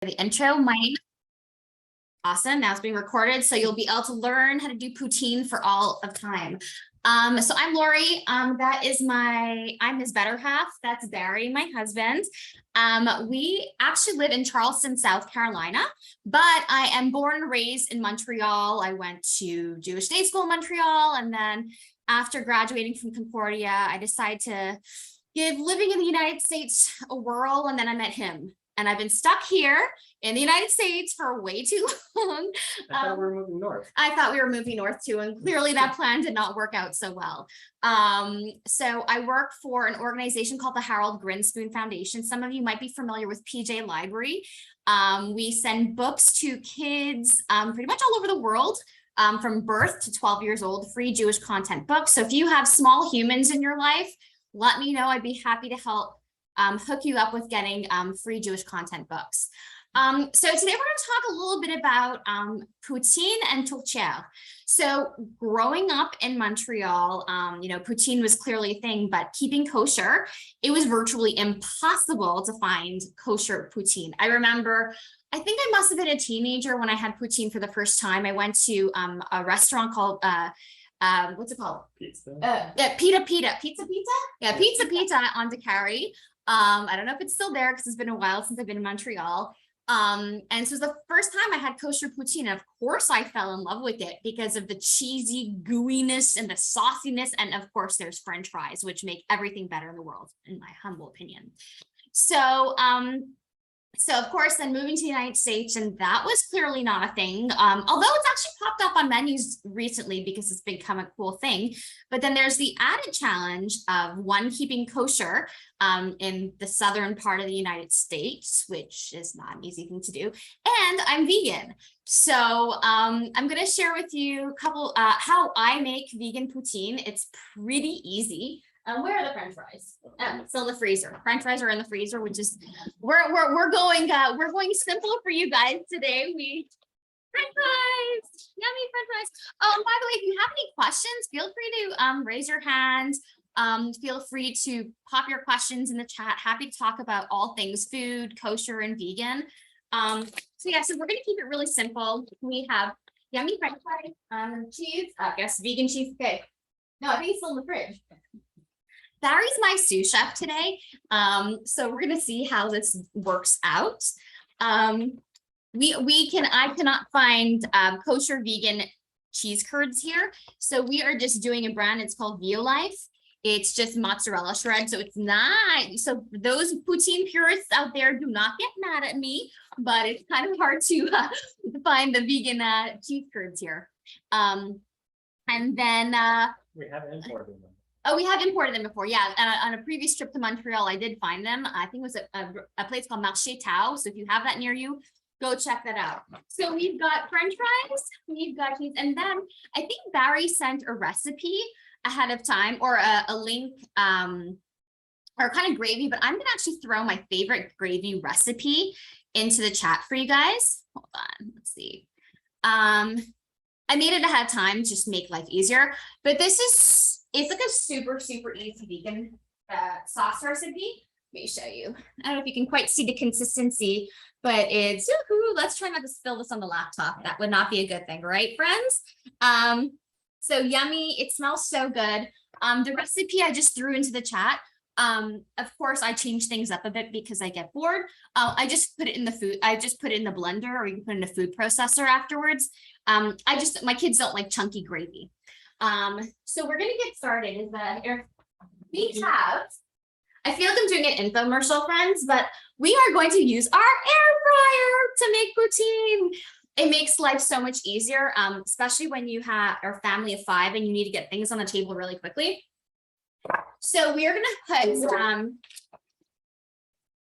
The intro. My name is awesome. Now it's being recorded, so you'll be able to learn how to do poutine for all of time. So I'm Lori. I'm his better half. That's Barry, my husband. We actually live in Charleston, South Carolina, but I am born and raised in Montreal. I went to Jewish day school in Montreal, and then after graduating from Concordia, I decided to give living in the United States a whirl, and then I met him. And I've been stuck here in the United States for way too long. I thought we were moving north. I thought we were moving north too, and clearly that plan did not work out so well. So I work for an organization called the Harold Grinspoon Foundation. Some of you might be familiar with PJ Library. We send books to kids pretty much all over the world. From birth to 12 years old, free Jewish content books. So if you have small humans in your life, let me know. I'd be happy to help hook you up with getting free Jewish content books. So today we're going to talk a little bit about poutine and tourtière. So growing up in Montreal, poutine was clearly a thing, but keeping kosher, it was virtually impossible to find kosher poutine. I remember, I think I must have been a teenager when I had poutine for the first time. I went to a restaurant called what's it called? Pizza. Pizza. Yeah, Pizza on DeCarry. I don't know if it's still there because it's been a while since I've been in Montreal. And so it was the first time I had kosher poutine. And of course I fell in love with it because of the cheesy gooiness and the sauciness. And of course there's French fries, which make everything better in the world, in my humble opinion. So of course, then moving to the United States, and that was clearly not a thing, although it's actually popped up on menus recently because it's become a cool thing. But then there's the added challenge of keeping kosher in the southern part of the United States, which is not an easy thing to do. And I'm vegan. So I'm going to share with you a couple how I make vegan poutine. It's pretty easy. Where are the French fries? Still in the freezer. French fries are in the freezer, which is we're going simple for you guys today. French fries, yummy French fries. Oh, by the way, if you have any questions, feel free to raise your hand. Feel free to pop your questions in the chat. Happy to talk about all things food, kosher, and vegan. So we're gonna keep it really simple. We have yummy French fries, cheese. I guess vegan cheesecake. No, I think it's still in the fridge. Barry's my sous chef today, so we're gonna see how this works out. I cannot find kosher vegan cheese curds here, so we are just doing a brand. It's called Violife. It's just mozzarella shred, so it's not. So those poutine purists out there, do not get mad at me, but it's kind of hard to find the vegan cheese curds here. And then we have imported them. Oh, we have imported them before. Yeah. On a previous trip to Montreal, I did find them. I think it was a place called Marché Tao. So if you have that near you, go check that out. So we've got French fries, we've got cheese, and then I think Barry sent a recipe ahead of time, or a link, or kind of gravy, but I'm going to actually throw my favorite gravy recipe into the chat for you guys. Hold on. Let's see. I made it ahead of time, just make life easier, but it's like a super easy vegan sauce recipe. Let me show you. I don't know if you can quite see the consistency, but it's, let's try not to spill this on the laptop. That would not be a good thing, right, friends? So yummy. It smells so good. The recipe I just threw into the chat. Of course, I change things up a bit because I get bored. I just put it in the food. I just put it in the blender, or you can put it in a food processor afterwards. My kids don't like chunky gravy. So we're going to get started. I feel like I'm doing an infomercial, friends, but we are going to use our air fryer to make poutine. It makes life so much easier, especially when you have a family of 5 and you need to get things on the table really quickly. So we are going to put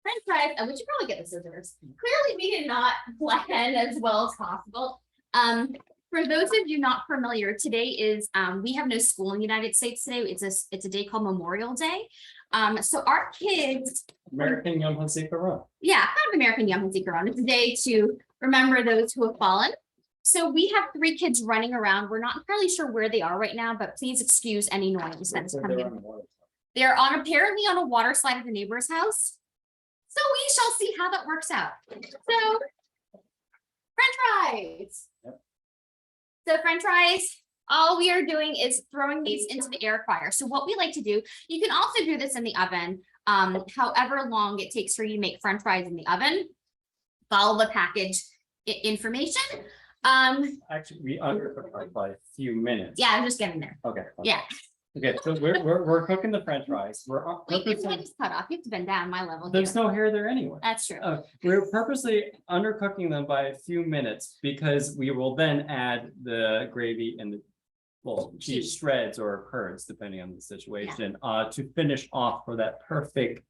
French fries, we should probably get the scissors. Clearly we did not plan as well as possible. For those of you not familiar, today is, we have no school in the United States today. It's a day called Memorial Day. So our kids. American Yom HaZikaron. Yeah, kind of American Yom HaZikaron. It's a day to remember those who have fallen. So we have 3 kids running around. We're not entirely sure where they are right now, but please excuse any noise that's coming in. They're apparently on a water slide at the neighbor's house. So we shall see how that works out. So French fries. Yep. So French fries, all we are doing is throwing these into the air fryer. So what we like to do, you can also do this in the oven. However long it takes for you to make French fries in the oven, follow the package information. Actually, we undercooked by a few minutes. Yeah, I'm just getting there. Okay. Yeah. Okay, so we're cooking the French fries. We're Wait, your purposely, head is cut off. You have to bend down my level here. there's no hair there anyway. That's true. We're purposely undercooking them by a few minutes because we will then add the gravy and the cheese shreds or curds, depending on the situation, to finish off for that perfect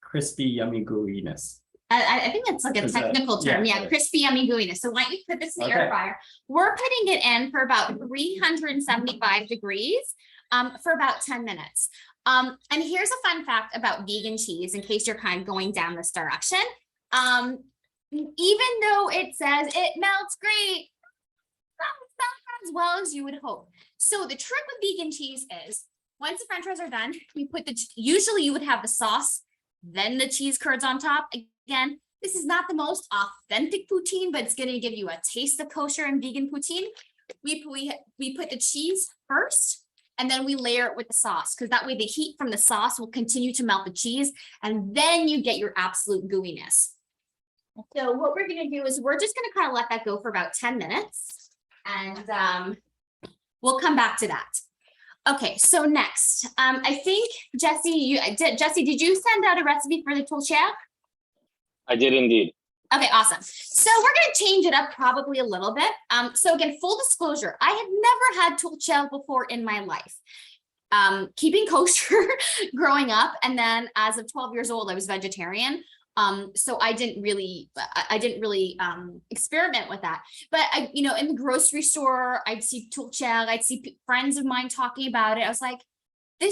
crispy, yummy gooiness. I think that's like a technical term. Yeah, crispy, yummy gooiness. So why don't you put this in the air fryer? We're putting it in for about 375 degrees for about 10 minutes. And here's a fun fact about vegan cheese, in case you're kind of going down this direction. Even though it says it melts great, not as well as you would hope. So the trick with vegan cheese is once the French fries are done, you put usually you would have the sauce, then the cheese curds on top. Again, this is not the most authentic poutine, but it's going to give you a taste of kosher and vegan poutine. We put the cheese first, and then we layer it with the sauce, because that way the heat from the sauce will continue to melt the cheese, and then you get your absolute gooiness. So what we're going to do is we're just going to kind of let that go for about 10 minutes, and we'll come back to that. Okay, so next, I think Jesse, did you send out a recipe for the tourtière? I did indeed. Okay, awesome. So we're going to change it up probably a little bit. So again, full disclosure, I had never had tourtière before in my life. Keeping kosher growing up, and then as of 12 years old, I was vegetarian. So I didn't really experiment with that. But in the grocery store, I'd see tourtière, I'd see friends of mine talking about it. I was like, the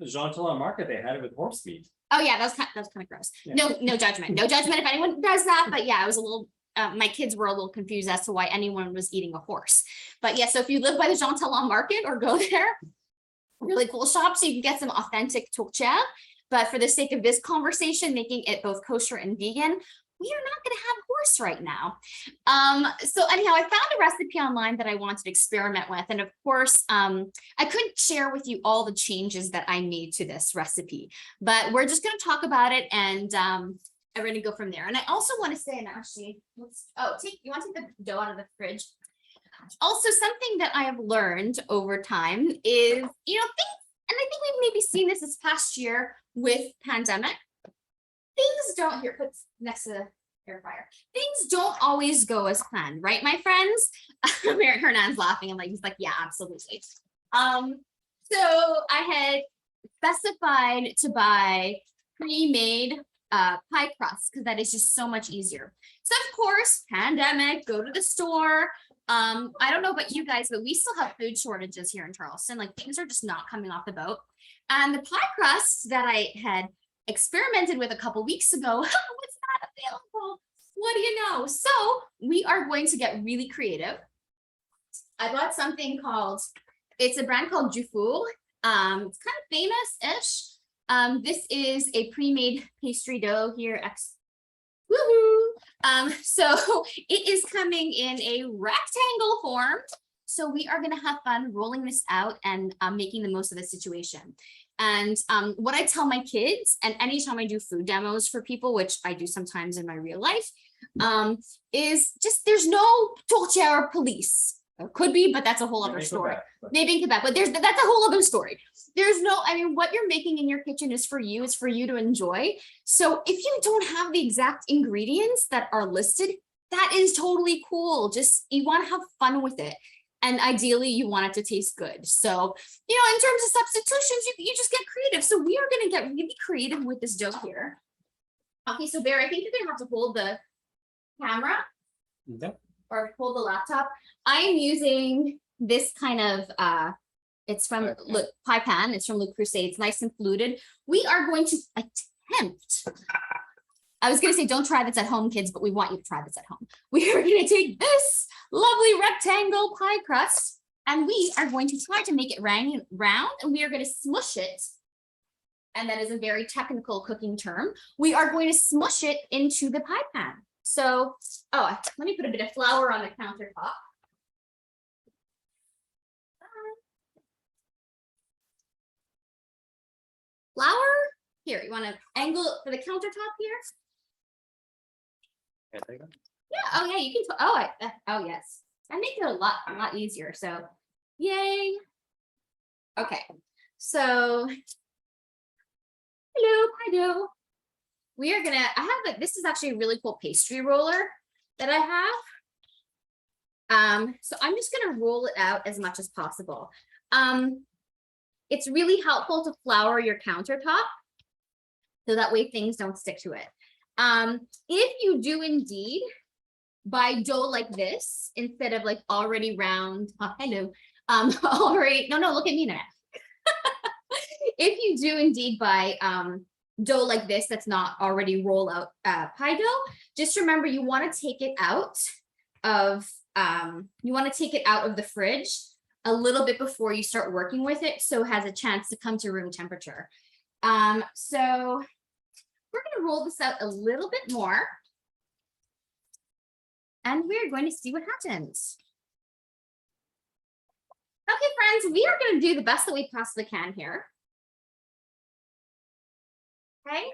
Jean Talon Market, they had it with horse meat. Oh yeah, that was kind of gross. Yeah. No judgment. No judgment if anyone does that. But yeah, I was a little, my kids were a little confused as to why anyone was eating a horse. But yeah, so if you live by the Jean Talon Market or go there, really cool shop, so you can get some authentic tourtière. But for the sake of this conversation, making it both kosher and vegan, we are not going to have horse right now. So anyhow, I found a recipe online that I wanted to experiment with. And of course, I couldn't share with you all the changes that I made to this recipe, but we're just going to talk about it, and we're going to go from there. And I also want to say, and actually, you want to take the dough out of the fridge. Also, something that I have learned over time is, things, and I think we've maybe seen this past year with pandemic. Things don't, here, put next to the air fryer. Things don't always go as planned, right, my friends? Hernan's laughing. He's like, yeah, absolutely. So I had specified to buy pre-made pie crust, because that is just so much easier. So of course, pandemic, go to the store. I don't know about you guys, but we still have food shortages here in Charleston. Like, things are just not coming off the boat. And the pie crust that I had experimented with a couple weeks ago was not available. What do you know? So we are going to get really creative. I bought something called, it's a brand called Stiefel. It's kind of famous-ish. This is a pre-made pastry dough here. Woohoo! So it is coming in a rectangle form. So we are going to have fun rolling this out and making the most of the situation. And what I tell my kids, and anytime I do food demos for people, which I do sometimes in my real life, is just there's no tourtière police. There could be, but that's a whole other story. Maybe in Quebec, but that's a whole other story. There's no, what you're making in your kitchen is for you. It's for you to enjoy. So if you don't have the exact ingredients that are listed, that is totally cool. Just, you want to have fun with it. And ideally, you want it to taste good. So, in terms of substitutions, you just get creative. So we are going to get really creative with this dough here. Okay, so Bear, I think you're going to have to hold the camera or hold the laptop. I am using this kind of, it's from Pie Pan. It's from Le Creuset. It's nice and fluted. We are going to attempt, I was going to say, don't try this at home, kids, but we want you to try this at home. We are going to take this lovely rectangle pie crust, and we are going to try to make it round, and we are going to smush it and that is a very technical cooking term, we are going to smush it into the pie pan. So, oh, let me put a bit of flour on the countertop. Flour, here, you want to angle it for the countertop here? Okay, there you go. Yeah, oh yeah, you can, oh yes. I make it a lot easier, so, yay. Okay, so, hello, pie dough. We are gonna, this is actually a really cool pastry roller that I have. So I'm just gonna roll it out as much as possible. It's really helpful to flour your countertop so that way things don't stick to it. If you do indeed buy dough like this instead of like already round, already, no, look at me now. If you do indeed buy dough like this that's not already roll out pie dough, just remember you want to take it out of the fridge a little bit before you start working with it, so it has a chance to come to room temperature. So we're going to roll this out a little bit more, and we're going to see what happens. Okay, friends, we are going to do the best that we possibly can here. Okay,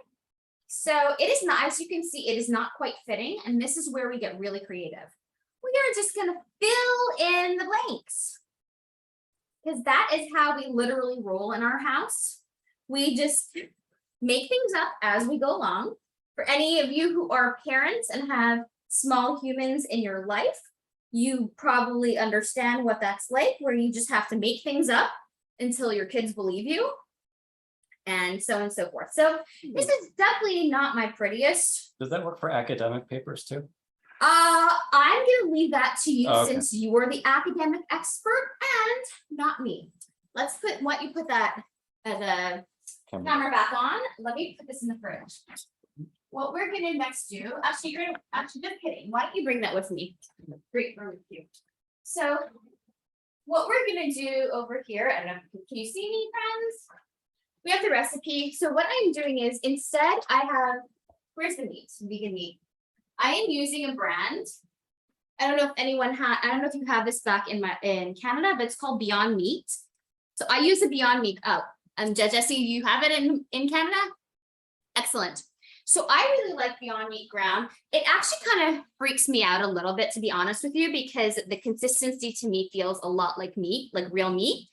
so it is not, as you can see, it is not quite fitting, and this is where we get really creative. We are just going to fill in the blanks, because that is how we literally roll in our house. We just make things up as we go along. For any of you who are parents and have small humans in your life, you probably understand what that's like, where you just have to make things up until your kids believe you, and so on and so forth. So this is definitely not my prettiest. Does that work for academic papers too? I'm gonna leave that to you, okay, since you are the academic expert and not me. Let's put that as a camera back on. Let me put this in the fridge. What we're gonna next do, actually, just kidding. Why don't you bring that with me? Great, really cute. So what we're gonna do over here, I don't know, can you see me, friends? We have the recipe. So what I'm doing is, instead I have, where's the meat, vegan meat? I am using a brand. I don't know if I don't know if you have this back in Canada, but it's called Beyond Meat. So I use the Beyond Meat. Oh, and Jesse, you have it in Canada? Excellent. So I really like Beyond Meat ground. It actually kind of freaks me out a little bit, to be honest with you, because the consistency to me feels a lot like meat, like real meat.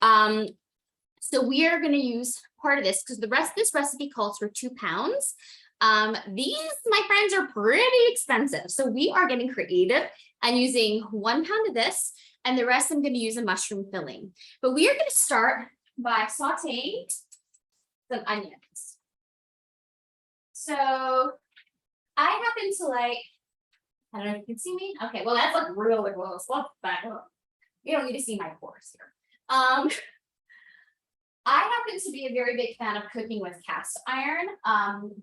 So we are going to use part of this, because this recipe calls for 2 pounds. These, my friends, are pretty expensive. So we are getting creative and using 1 pound of this, and the rest I'm going to use a mushroom filling. But we are going to start by sauteing some onions. So I happen to like, I don't know if you can see me. Okay, well, that's like really close. Well, you don't need to see my pores here. I happen to be a very big fan of cooking with cast iron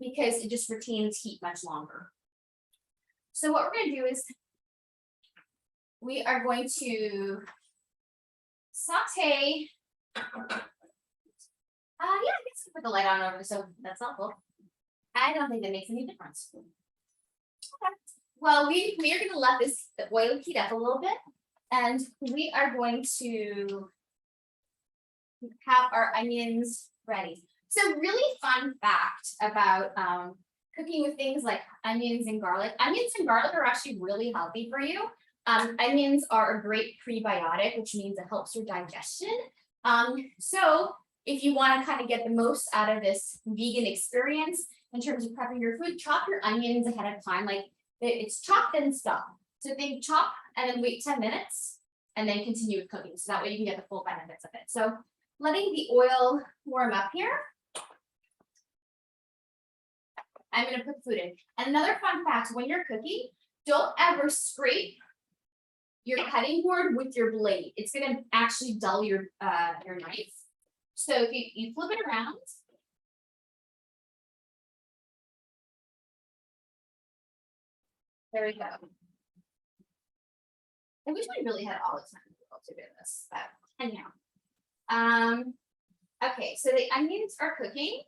because it just retains heat much longer. So what we're going to do is we are going to saute. Yeah, I guess put the light on over, so that's helpful. I don't think that makes any difference. Okay. Well, we are going to let the oil heat up a little bit, and we are going to have our onions ready. So really fun fact about cooking with things like onions and garlic. Onions and garlic are actually really healthy for you. Onions are a great prebiotic, which means it helps your digestion. So if you want to kind of get the most out of this vegan experience in terms of prepping your food, chop your onions ahead of time. Like it's chopped and stop. So think chop and then wait 10 minutes and then continue with cooking. So that way you can get the full benefits of it. So letting the oil warm up here. I'm going to put food in. And another fun fact, when you're cooking, don't ever scrape your cutting board with your blade. It's going to actually dull your knife. So if you flip it around. There we go. I wish we really had all the time in the world to do this, but anyhow. Okay, so the onions are cooking.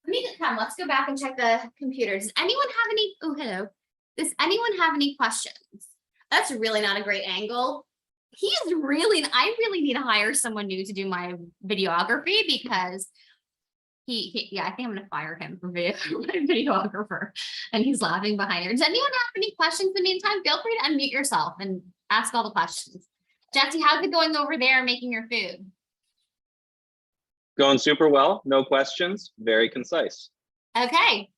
Let's go back and check the computer. Does anyone have any, oh, hello. Does anyone have any questions? That's really not a great angle. I really need to hire someone new to do my videography because yeah, I think I'm gonna fire him for my videographer, and he's laughing behind her. Does anyone have any questions in the meantime? Feel free to unmute yourself and ask all the questions. Jesse, how's it going over there making your food? Going super well. No questions. Very concise. Okay,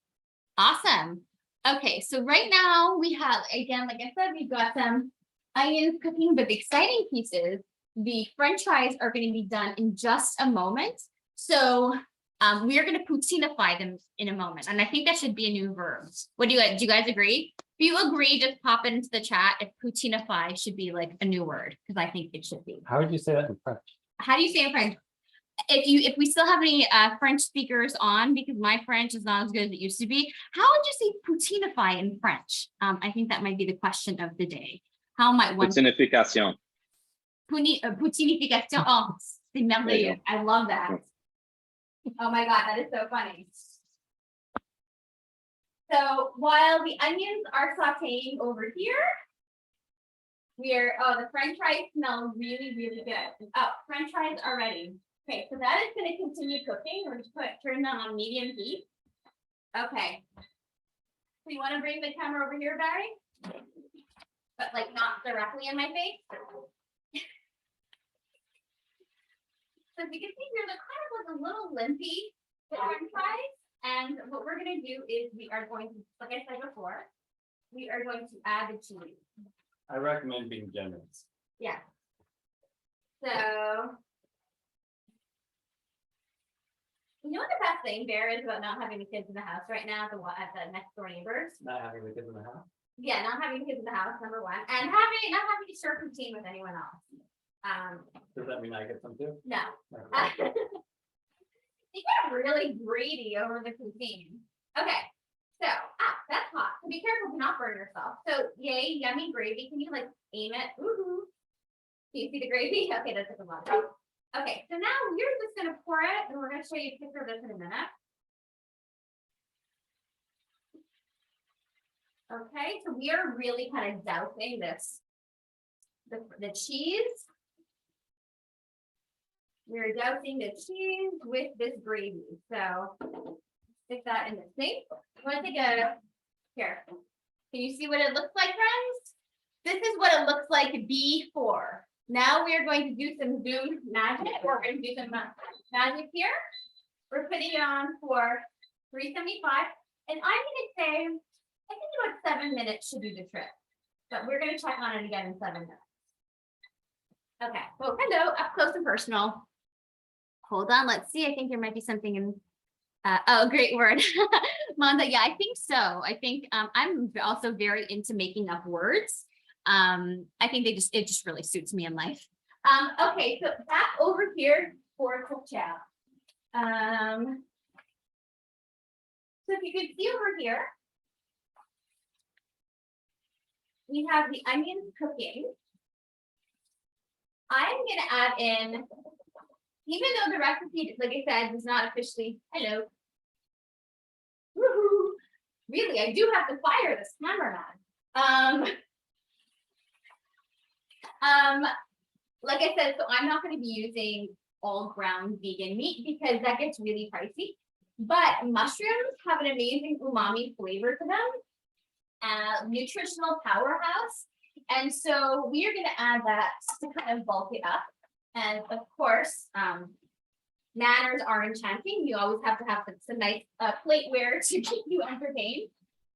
awesome. Okay, so right now we have, again, like I said, we've got some onions cooking, but the exciting piece is the French fries are going to be done in just a moment. So we are going to poutinify them in a moment, and I think that should be a new verb. Do you guys agree? If you agree, just pop it into the chat if poutinify should be like a new word, because I think it should be. How would you say that in French? How do you say in French? If we still have any French speakers on, because my French is not as good as it used to be, how would you say poutinify in French? I think that might be the question of the day. How might one? Poutinification. Poutinification. Oh, c'est merveilleux. I love that. Oh my God, that is so funny. So while the onions are sauteing over here, the French fries smell really, really good. Oh, French fries are ready. Okay, so that is going to continue cooking. We're going to turn that on medium heat. Okay. So you want to bring the camera over here, Barry? But like not directly in my face. So as you can see here, they're kind of like a little limpy French fries. And what we're going to do is we are going to, like I said before, we are going to add the cheese. I recommend being generous. Yeah. So you know what the best thing there is about not having the kids in the house right now at the next door neighbors? Not having the kids in the house? Yeah, not having the kids in the house, number one, and not having to share poutine with anyone else. Does that mean I get some too? No. Okay. They got really greedy over the poutine. Okay, so that's hot. So be careful to not burn yourself. So yay, yummy gravy. Can you like aim it? Woohoo! Do you see the gravy? Okay, that's a lot. Okay, so now we're just gonna pour it, and we're gonna show you a picture of this in a minute. Okay, so we are really kind of dousing the cheese. We're dousing the cheese with this gravy. So stick that in the sink. I'm gonna take here. Can you see what it looks like, friends? This is what it looks like before. Now we are going to do some Zoom magic. We're going to do some magic here. We're putting it on for 375. And I'm going to say, I think about 7 minutes should do the trick. But we're going to check on it again in 7 minutes. Okay, well, hello, up close and personal. Hold on, let's see. I think there might be something in, oh, great word. Manda, yeah, I think so. I think I'm also very into making up words. I think it just really suits me in life. Okay, so back over here for a quick chat. So if you can see over here, we have the onions cooking. I'm gonna add in, even though the recipe, like I said, is not officially, hello. Woohoo! Really, I do have to fire this cameraman. Like I said, so I'm not going to be using all ground vegan meat because that gets really pricey. But mushrooms have an amazing umami flavor to them, nutritional powerhouse. And so we are going to add that to kind of bulk it up. And of course, manners are enchanting. You always have to have some nice plateware to keep you entertained.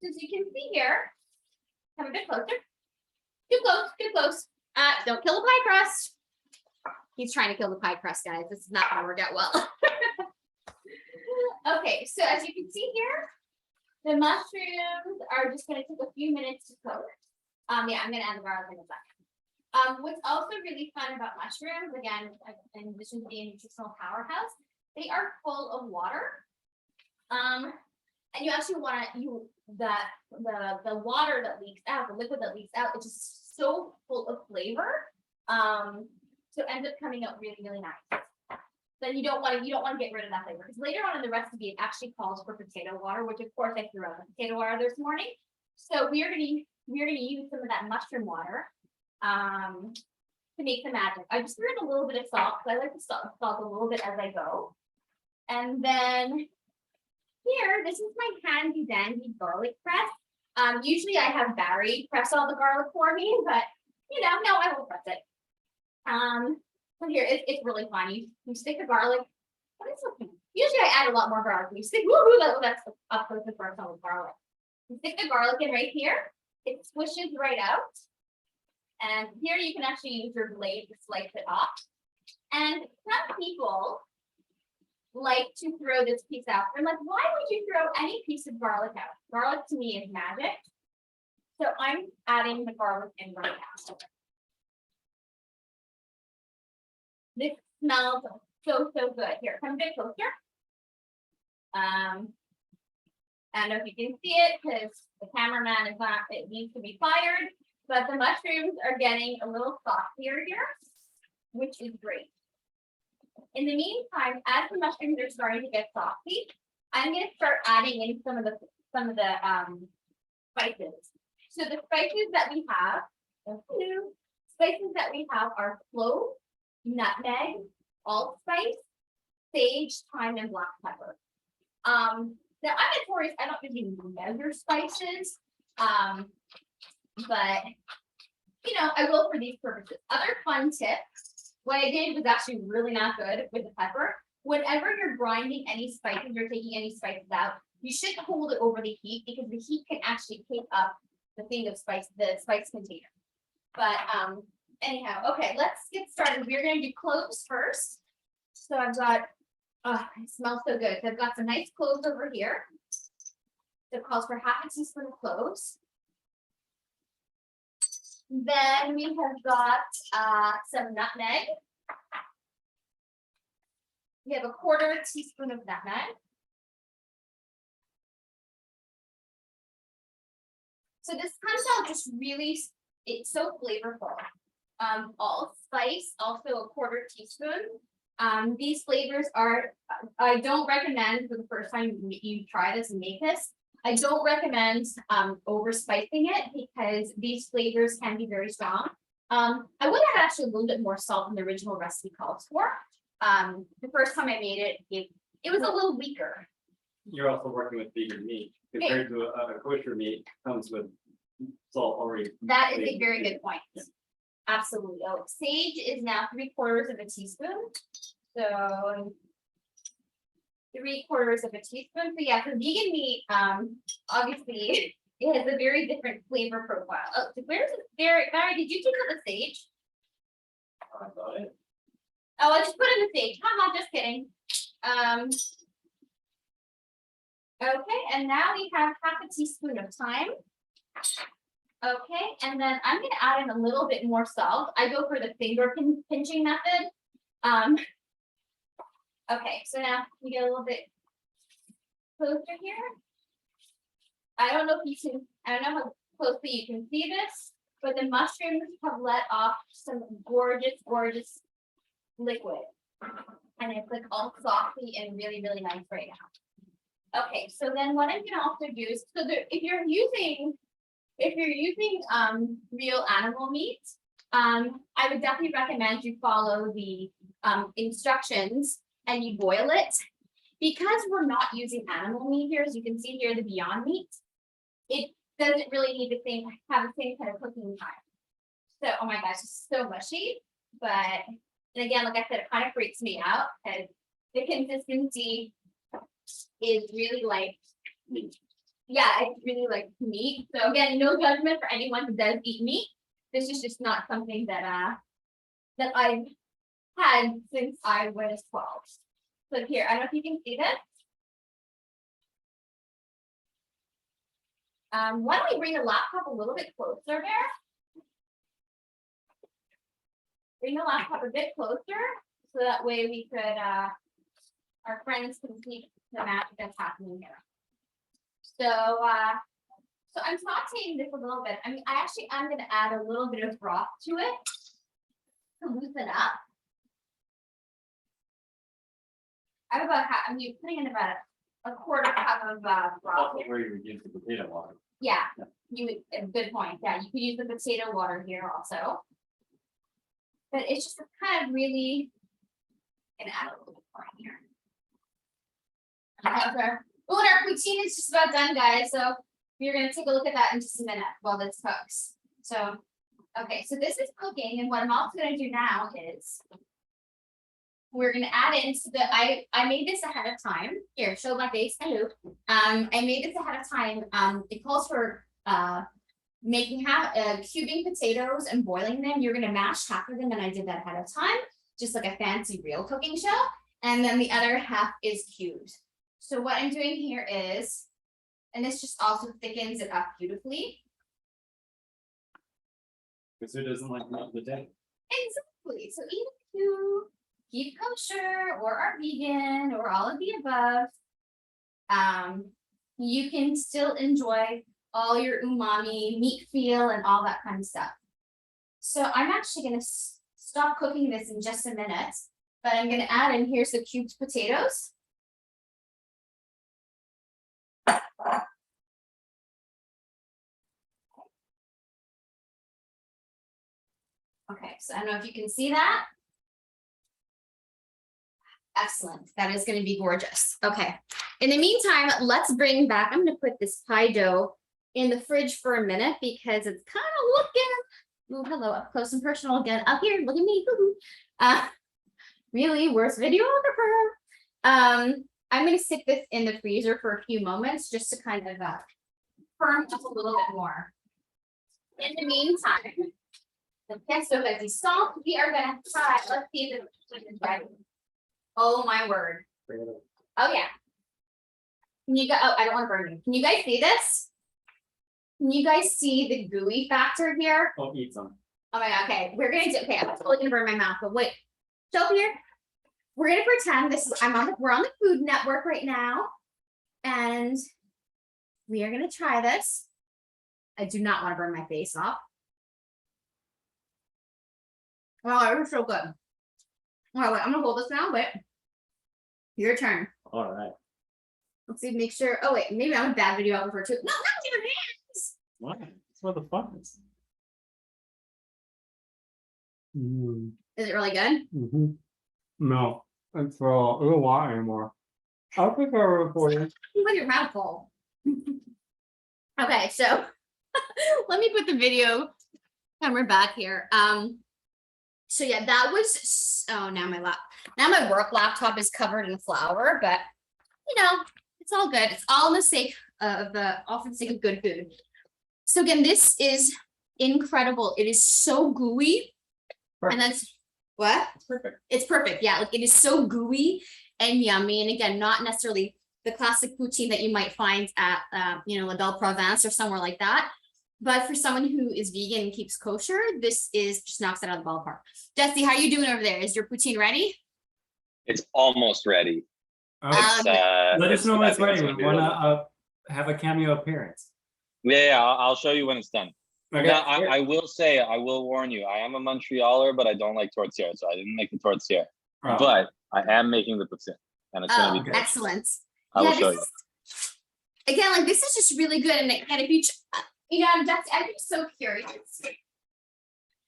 As you can see here, come a bit closer. Too close, too close. Don't kill the pie crust. He's trying to kill the pie crust, guys. This is not going to work out well. Okay, so as you can see here, the mushrooms are just going to take a few minutes to cook. Yeah, I'm going to add the garlic in a second. What's also really fun about mushrooms, again, in addition to being a nutritional powerhouse, they are full of water. And you actually want to the water that leaks out, the liquid that leaks out, it's just so full of flavor. So it ends up coming out really, really nice. then you don't want to get rid of that flavor, because later on in the recipe, it actually calls for potato water, which of course I threw out the potato water this morning. So we're gonna use some of that mushroom water to make the magic. I just threw in a little bit of salt, because I like to salt a little bit as I go. And then here, this is my handy dandy garlic press. Usually I have Barry press all the garlic for me, but no, I will press it. So here, it's really funny. You stick the garlic. What is it? Usually I add a lot more garlic. You stick, that's up close and personal with garlic. You stick the garlic in right here. It swishes right out. And here you can actually use your blade to slice it off. And some people like to throw this piece out. I'm like, why would you throw any piece of garlic out? Garlic to me is magic. So I'm adding the garlic in right now. This smells so good. Here, come a bit closer. I don't know if you can see it because the cameraman is not, it needs to be fired, but the mushrooms are getting a little softer here, which is great. In the meantime, as the mushrooms are starting to get softy, I'm going to start adding in some of the spices. So the spices that we have, are clove, nutmeg, allspice, sage, thyme, and black pepper. Now I'm notorious, I don't usually measure spices, but I will for these purposes. Other fun tip, what I did was actually really not good with the pepper. Whenever you're grinding any spices or taking any spices out, you should hold it over the heat, because the heat can actually take up the thing of spice, the spice container. But anyhow, okay, let's get started. We're going to do cloves first. So I've got, it smells so good. So I've got some nice cloves over here. So it calls for half a teaspoon of cloves. Then we have got some nutmeg. We have a quarter teaspoon of nutmeg. So this comes out just really, it's so flavorful. Allspice, also a quarter teaspoon. These flavors are, I don't recommend for the first time you try this and make this, I don't recommend over spicing it, because these flavors can be very strong. I would have actually a little bit more salt than the original recipe calls for. The first time I made it, it was a little weaker. You're also working with vegan meat compared to a kosher meat comes with salt already. That is a very good point. Yeah. Absolutely. Oh, sage is now 3/4 of a teaspoon. So 3/4 of a teaspoon. So yeah, for vegan meat, obviously it has a very different flavor profile. Oh, so where's Barry? Did you take out the sage? I got it. Oh, I just put in the sage. Haha, just kidding. Okay, and now we have half a teaspoon of thyme. Okay, and then I'm going to add in a little bit more salt. I go for the finger pinching method. Okay, so now we get a little bit closer here. I don't know how closely you can see this, but the mushrooms have let off some gorgeous liquid. And it's like all softly and really nice right now. Okay, so then what I'm gonna also do is, so if you're using real animal meat, I would definitely recommend you follow the instructions and you boil it. Because we're not using animal meat here, as you can see here, the Beyond Meat, it doesn't really need have the same kind of cooking time. So, oh my gosh, it's so mushy. But, and again, like I said, it kind of freaks me out because the consistency is really like, yeah, it's really like meat. So again, no judgment for anyone who does eat meat. This is just not something that that I've had since I was 12. So here, I don't know if you can see this. Why don't we bring the laptop a little bit closer there? Bring the laptop a bit closer, so that way we could, our friends can see the magic that's happening here. So, so I'm sauteing this a little bit. I mean, I'm going to add a little bit of broth to it to loosen up. I have about half, I'm putting in about a quarter cup of broth. Also where you would use the potato water. Yeah, you would, a good point. Yeah, you could use the potato water here also. But it's just kind of really gonna add a little bit more here. Oh, and our poutine is just about done, guys. So we're gonna take a look at that in just a minute while this cooks. So, okay, so this is cooking, and what I'm also gonna do now is we're gonna add in so that I made this ahead of time. Here, show my face. Hello. I made this ahead of time. It calls for making cubing potatoes and boiling them. You're gonna mash half of them, and I did that ahead of time, just like a fancy real cooking show. And then the other half is cubed. So what I'm doing here is, and this just also thickens it up beautifully. Because who doesn't like meat the day? Exactly. So even if you keep kosher or are vegan or all of the above, you can still enjoy all your umami, meat feel, and all that kind of stuff. So I'm actually going to stop cooking this in just a minute, but I'm going to add in, here's the cubed potatoes. Okay, so I don't know if you can see that. Excellent. That is going to be gorgeous. Okay. In the meantime, let's bring back, I'm going to put this pie dough in the fridge for a minute because it's kind of looking, oh, hello, up close and personal again. Up here, look at me. Really worst videographer. I'm going to stick this in the freezer for a few moments just to kind of firm up a little bit more. In the meantime, the pesto that we salt, we are going to try, let's see if it's ready. Oh my word. Oh yeah. Can you guys, oh, I don't want to burn you. Can you guys see this? Can you guys see the gooey factor here? Oh, eat some. Oh my god, okay. We're gonna do, okay, I'm totally gonna burn my mouth, but wait. Show here. We're gonna pretend this is, we're on the Food Network right now. And we are gonna try this. I do not want to burn my face off. Oh, it was so good. All right, wait, I'm gonna hold this now. Wait, your turn. All right. Let's see, make sure. Oh wait, maybe I'm a bad videographer too. No, not your hands. What? That's what the fuck is. Is it really good? No, it's a little while anymore. I'll prepare it for you. With your mouth full. Okay, so let me put the video camera back here. So yeah, that was, oh, now my work laptop is covered in flour, but you know, it's all good. It's all in the sake of all for the sake of good food. So again, this is incredible. It is so gooey. Perfect. And that's what? It's perfect. It's perfect. Yeah, like it is so gooey and yummy. And again, not necessarily the classic poutine that you might find at La Belle Province or somewhere like that. But for someone who is vegan and keeps kosher, this is just knocks it out of the ballpark. Jesse, how are you doing over there? Is your poutine ready? It's almost ready. Let us know when it's ready. We gonna be want really- to have a cameo appearance. Yeah, I'll show you when it's done. Okay. Now, I will say, I will warn you, I am a Montrealer, but I don't like tortilla, so I didn't make the tortilla. Oh. But I am making the poutine, and it's gonna be good. Excellent. I will show you. Again, like this is just really good. And again, if you I'm just so curious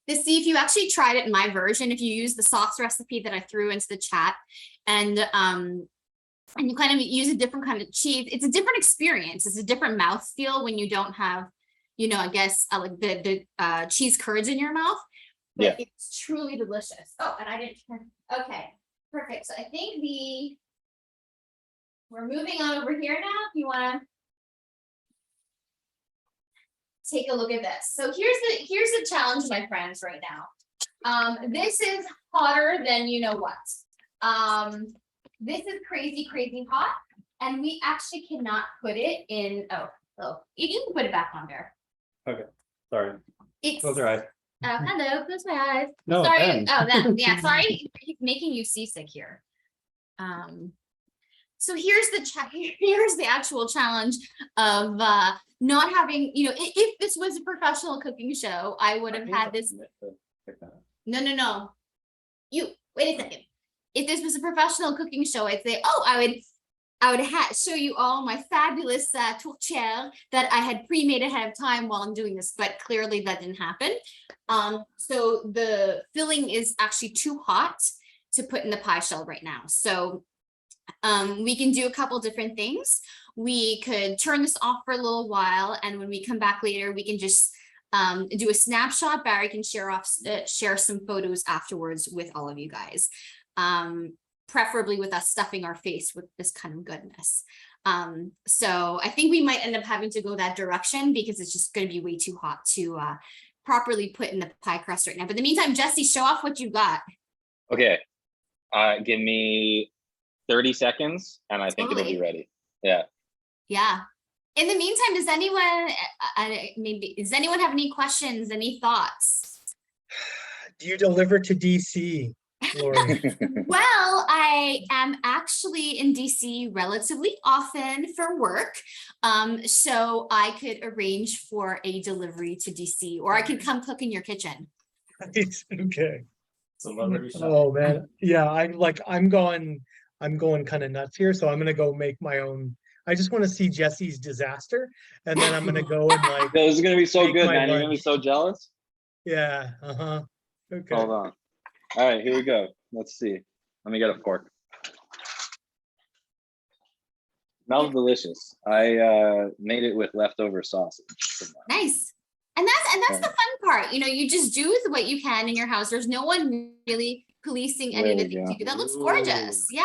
to see if you actually tried it in my version, if you use the sauce recipe that I threw into the chat, and you kind of use a different kind of cheese. It's a different experience. It's a different mouthfeel when you don't have, I guess like the cheese curds in your mouth. But yeah, it's truly delicious. Oh, and I didn't turn. Okay, perfect. So I think we're moving on over here now. If you want to take a look at this. So here's the challenge, my friends, right now. This is hotter than you know what. This is crazy, crazy hot, and we actually cannot put it in. Oh, you can put it back on there. Okay, sorry. Close your eyes. Hello, close my eyes. No, Sorry. then. Oh, then yeah. Sorry, he's making you seasick here. So here's the actual challenge of not having, if this was a professional cooking show, I would have had this. No. You wait a second. if this was a professional cooking show, I'd say, oh, I would show you all my fabulous tourtière that I had pre-made ahead of time while I'm doing this, but clearly that didn't happen. So the filling is actually too hot to put in the pie shell right now. So we can do a couple different things. We could turn this off for a little while, and when we come back later, we can just do a snapshot. Barry can share some photos afterwards with all of you guys. Preferably with us stuffing our face with this kind of goodness. So I think we might end up having to go that direction because it's just going to be way too hot to properly put in the pie crust right now. But in the meantime, Jesse, show off what you got. Okay. Give me 30 seconds and I think it'll be ready. Yeah. Yeah. In the meantime, does anyone have any questions, any thoughts? Do you deliver to DC, Lori? Well, I am actually in DC relatively often for work. So I could arrange for a delivery to DC, or I could come cook in your kitchen. Okay. Celebrity chef. Oh man, yeah. I'm going kind of nuts here, so I'm gonna go make my own. I just want to see Jesse's disaster, and then I'm gonna go and like. This is gonna be so Make good, my man. You're gonna be lunch. so jealous. Yeah. Okay. Hold on. All right, here we go. Let's see. Let me get a fork. Smells delicious. I made it with leftover sausage. Nice. And that's the fun part. You know, you just do with what you can in your house. There's no one really policing any of the There we things go. you do. That looks gorgeous. Yeah.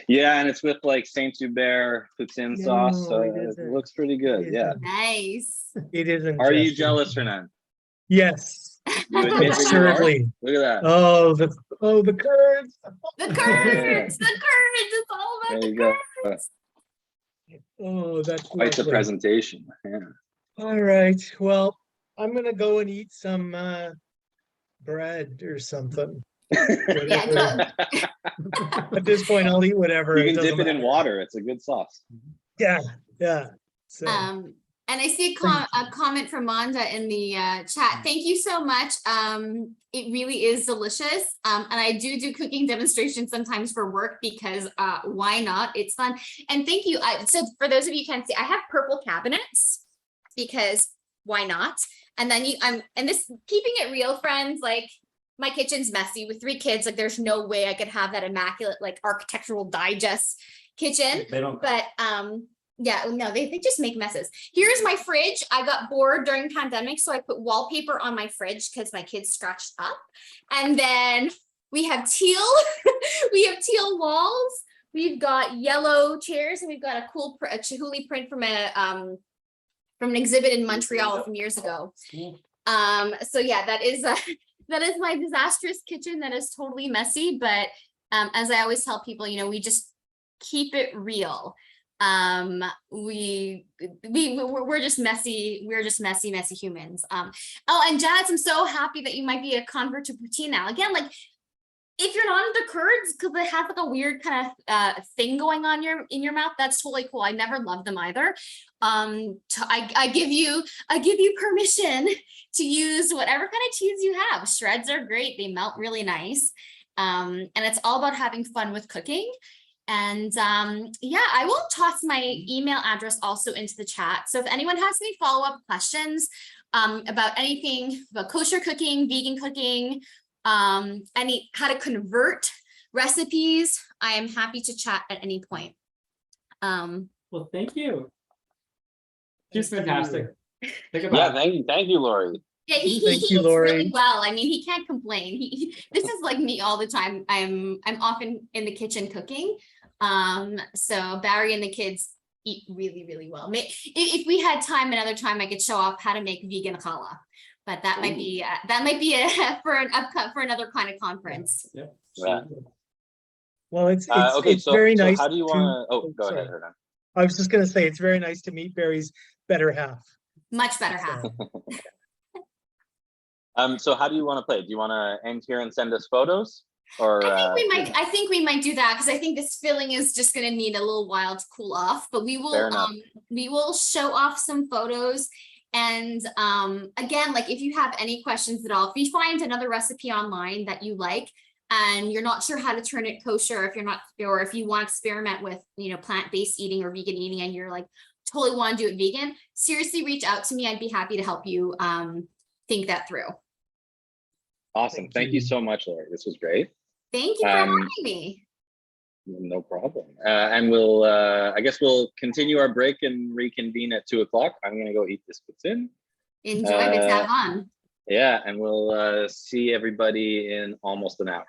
Yeah, and it's with like Saint Hubert Poutine sauce, so No, it it isn't. looks pretty good. It Yeah. isn't. Nice. It isn't. Are you Jesse. jealous, Fernand? Yes. You admit that you are? Assuredly. Look at that. Oh, the curds. The curds, the curds. It's all about There the you go. curds. Oh, that's Quite the lovely. presentation. Yeah. All right. Well, I'm gonna go and eat some bread or something. Yeah, Whatever. At this point, I'll eat whatever. You can doesn't dip it in matter. water. It's a good sauce. Yeah. So And I see Thank a comment from Manda in the chat. Thank you so much. It really is delicious. And I do cooking demonstrations sometimes for work because why not? It's fun. And thank you. So for those of you who can't see, I have purple cabinets because why not? And then and this, keeping it real, friends, like my kitchen's messy with 3 kids. Like there's no way I could have that immaculate, like architectural digest kitchen. They don't. But yeah, no, they just make messes. Here's my fridge. I got bored during pandemic, so I put wallpaper on my fridge because my kids scratched up. And then we have teal, we have teal walls. We've got yellow chairs, and we've got a cool Chihuly print from an exhibit in Montreal from years ago. So yeah, that is my disastrous kitchen that is totally messy. But as I always tell people, you know, we just keep it real. We're just messy humans. Oh, and Janice, I'm so happy that you might be a convert to Poutine now. Again, like if you're not into curds because they have like a weird kind of thing going on in your mouth, that's totally cool. I never loved them either. I give you permission to use whatever kind of cheese you have. Shreds are great, they melt really nice. And it's all about having fun with cooking. And yeah, I will toss my email address also into the chat. So if anyone has any follow-up questions about anything about kosher cooking, vegan cooking, how to convert recipes, I am happy to chat at any point. Well, thank you. Just Thank fantastic. Think Yeah, about thank you, Lori. Yeah, he Thank eats you, Lori. really well. I mean, he can't complain. This is like me all the time. I'm often in the kitchen cooking. So Barry and the kids eat really, really well. If we had time another time, I could show off how to make vegan challah, but that might be for another kind of conference. Yeah. Yeah. well, it's Okay, it's very so nice. how do you want to? Oh, go sorry. ahead, Hernan. I was just gonna say it's very nice to meet Barry's better half. Much better half. So, So how do you want to play? Do you want to end here and send us photos, or I think we might do that because I think this filling is just going to need a little while to cool off. But we will show off some photos. And again, like if you have any questions at all, if you find another recipe online that you like, and you're not sure how to turn it kosher, if you're not, or if you want to experiment with, plant-based eating or vegan eating, and you're like totally want to do it vegan, seriously reach out to me. I'd be happy to help you think that through. Awesome. Thank you so much, Lori. This was great. Thank you for having me. No problem. And we'll, I guess we'll continue our break and reconvene at 2 o'clock. I'm going to go eat this poutine. Enjoy, but have fun. Yeah, and we'll see everybody in almost an hour.